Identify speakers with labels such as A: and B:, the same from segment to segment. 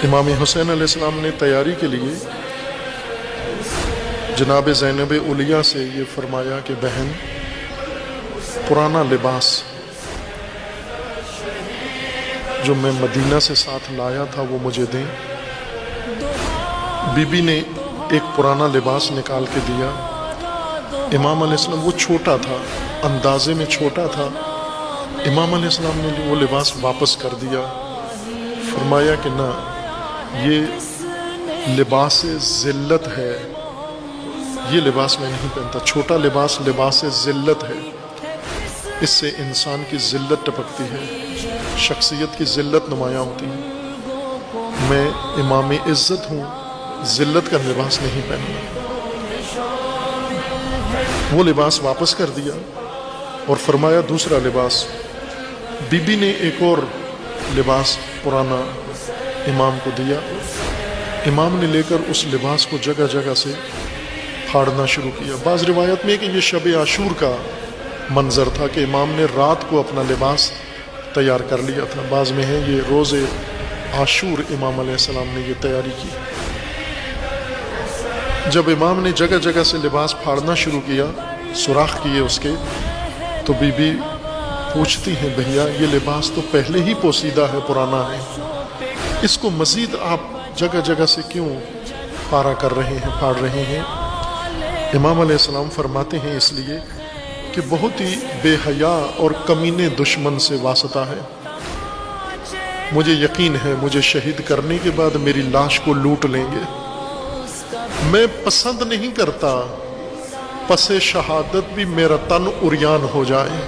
A: امام حسین علیہ السلام نے تیاری کے لیے جناب زینب علیہ سے یہ فرمایا کہ بہن پرانا لباس جو میں مدینہ سے ساتھ لایا تھا وہ مجھے دیں۔ بی بی نے ایک پرانا لباس نکال کے دیا۔ امام علیہ السلام وہ چھوٹا تھا، اندازے میں چھوٹا تھا، امام علیہ السلام نے وہ لباس واپس کر دیا۔ فرمایا کہ نہ، یہ لباس ذلت ہے، یہ لباس میں نہیں پہنتا۔ چھوٹا لباس لباس ذلت ہے، اس سے انسان کی ذلت ٹپکتی ہے، شخصیت کی ذلت نمایاں ہوتی ہے۔ میں امام عزت ہوں، ذلت کا لباس نہیں پہننا۔ وہ لباس واپس کر دیا اور فرمایا دوسرا لباس۔ بی بی نے ایک اور لباس پرانا امام کو دیا۔ امام نے لے کر اس لباس کو جگہ جگہ سے پھاڑنا شروع کیا۔ بعض روایت میں کہ یہ شب عاشور کا منظر تھا کہ امام نے رات کو اپنا لباس تیار کر لیا تھا، بعض میں ہے یہ روز عاشور امام علیہ السلام نے یہ تیاری کی۔ جب امام نے جگہ جگہ سے لباس پھاڑنا شروع کیا، سوراخ کیے اس کے، تو بی بی پوچھتی ہیں بھیا یہ لباس تو پہلے ہی پوسیدہ ہے، پرانا ہے، اس کو مزید آپ جگہ جگہ سے کیوں پارا کر رہے ہیں، پھاڑ رہے ہیں؟ امام علیہ السلام فرماتے ہیں اس لیے کہ بہت ہی بے حیا اور کمینے دشمن سے واسطہ ہے۔ مجھے یقین ہے مجھے شہید کرنے کے بعد میری لاش کو لوٹ لیں گے۔ میں پسند نہیں کرتا پس شہادت بھی میرا تن عریان ہو جائے۔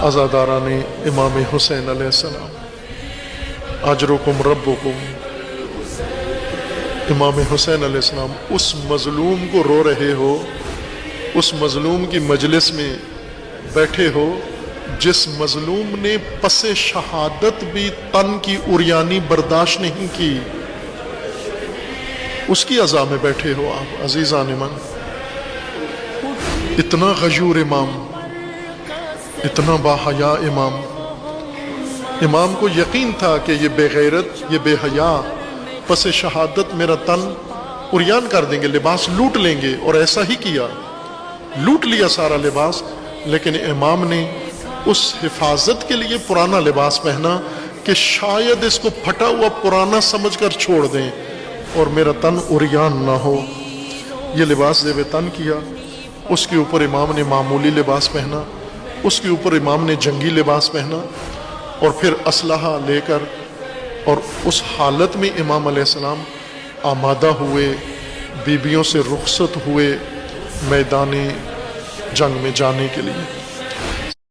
A: عزاداران امام حسین علیہ السلام، اجرکم ربکم، امام حسین علیہ السلام اس مظلوم کو رو رہے ہو، اس مظلوم کی مجلس میں بیٹھے ہو جس مظلوم نے پس شہادت بھی تن کی عریانی برداشت نہیں کی، اس کی عزا میں بیٹھے ہو آپ عزیزان من۔ اتنا غیور امام، اتنا باحیا امام، امام کو یقین تھا کہ یہ بے غیرت، یہ بے حیا پس شہادت میرا تن عریان کر دیں گے، لباس لوٹ لیں گے، اور ایسا ہی کیا، لوٹ لیا سارا لباس۔ لیکن امام نے اس حفاظت کے لیے پرانا لباس پہنا کہ شاید اس کو پھٹا ہوا پرانا سمجھ کر چھوڑ دیں اور میرا تن عریان نہ ہو۔ یہ لباس زیب تن کیا، اس کے اوپر امام نے معمولی لباس پہنا، اس کے اوپر امام نے جنگی لباس پہنا، اور پھر اسلحہ لے کر اور اس حالت میں امام علیہ السلام آمادہ ہوئے، بیبیوں سے رخصت ہوئے میدان جنگ میں جانے کے لیے۔